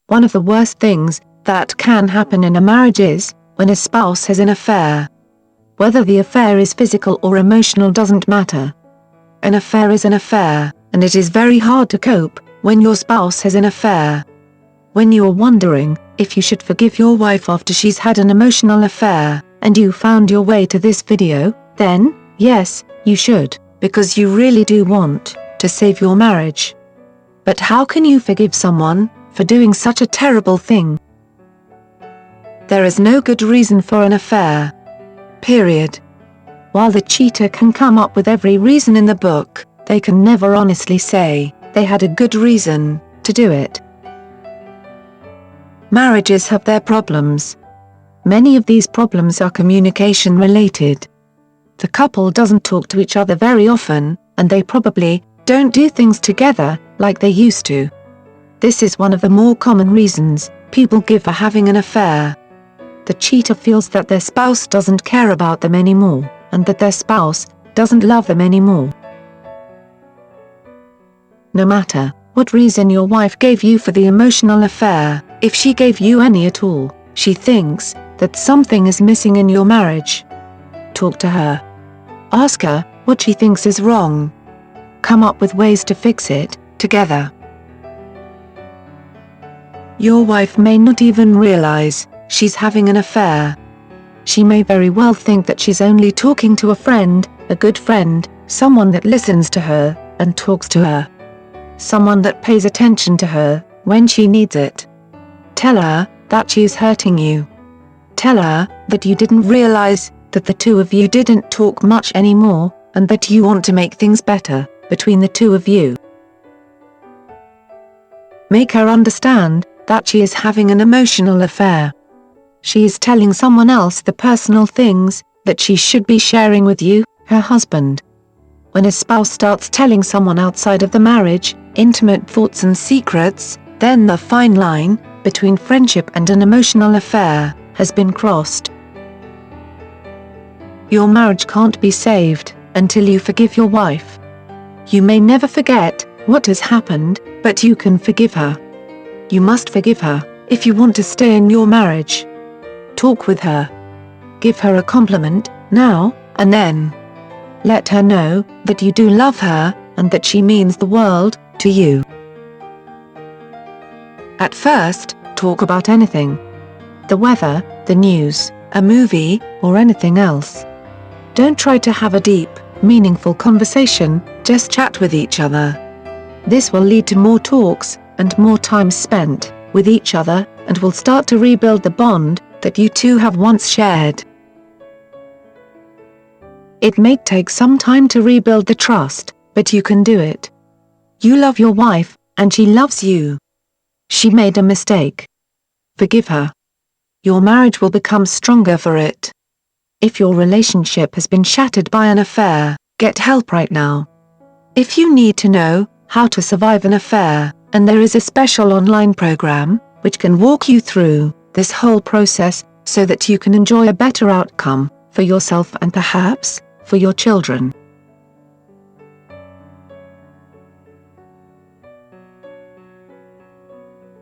One of the worst things that can happen in a marriage is when a spouse has an affair. Whether the affair is physical or emotional doesn't matter. An affair is an affair, and it is very hard to cope when your spouse has an affair. When you are wondering if you should forgive your wife after she's had an emotional affair, and you found your way to this video, then, yes, you should, because you really do want to save your marriage. But how can you forgive someone for doing such a terrible thing? There is no good reason for an affair. Period. While the cheater can come up with every reason in the book, they can never honestly say they had a good reason to do it. Marriages have their problems. Many of these problems are communication related. The couple doesn't talk to each other very often, and they probably don't do things together like they used to. This is one of the more common reasons people give for having an affair. The cheater feels that their spouse doesn't care about them anymore, and that their spouse doesn't love them anymore. No matter what reason your wife gave you for the emotional affair, if she gave you any at all, she thinks that something is missing in your marriage. Talk to her. Ask her what she thinks is wrong. Come up with ways to fix it together. Your wife may not even realize she's having an affair. She may very well think that she's only talking to a friend, a good friend, someone that listens to her and talks to her. Someone that pays attention to her when she needs it. Tell her that she is hurting you. Tell her that you didn't realize that the two of you didn't talk much anymore, and that you want to make things better between the two of you. Make her understand that she is having an emotional affair. She is telling someone else the personal things that she should be sharing with you, her husband. When a spouse starts telling someone outside of the marriage intimate thoughts and secrets, then the fine line between friendship and an emotional affair has been crossed. Your marriage can't be saved until you forgive your wife. You may never forget what has happened, but you can forgive her. You must forgive her if you want to stay in your marriage. Talk with her. Give her a compliment, now and then. Let her know that you do love her, and that she means the world to you. At first, talk about anything. The weather, the news, a movie, or anything else. Don't try to have a deep, meaningful conversation, just chat with each other. This will lead to more talks, and more time spent with each other, and will start to rebuild the bond that you two have once shared. It may take some time to rebuild the trust, but you can do it. You love your wife, and she loves you. She made a mistake. Forgive her. Your marriage will become stronger for it. If your relationship has been shattered by an affair, get help right now. If you need to know how to survive an affair, and there is a special online program which can walk you through this whole process so that you can enjoy a better outcome for yourself and perhaps for your children.